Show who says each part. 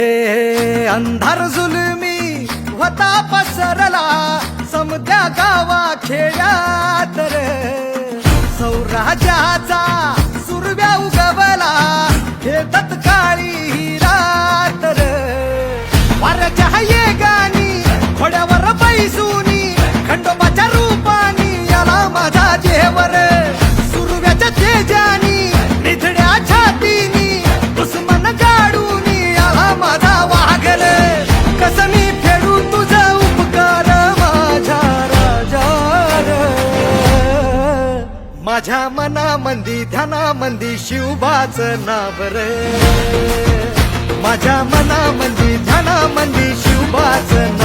Speaker 1: अंधार जुलमी होता पसरला समद्या गावा खेड्यात रे, सौराजाचा सुरव्या उगवला हे तत्काळी रात रे, वाऱ्याच्या येगानी घोड्यावर बैसूनी खंडोबाच्या रूपानी आला माझा जेवर, सुरव्याच्या तेजानी निधड्या छातीनी दुश्मन गाडूनी आला माझा वाघर, कसं मी फेडू तुझा उपकार माझ्या राजा रे. माझ्या मनामंदी ध्यानामंदी शिवबाचं नाव रे, माझ्या मनामंदी ध्यानामंदी शिवबाचं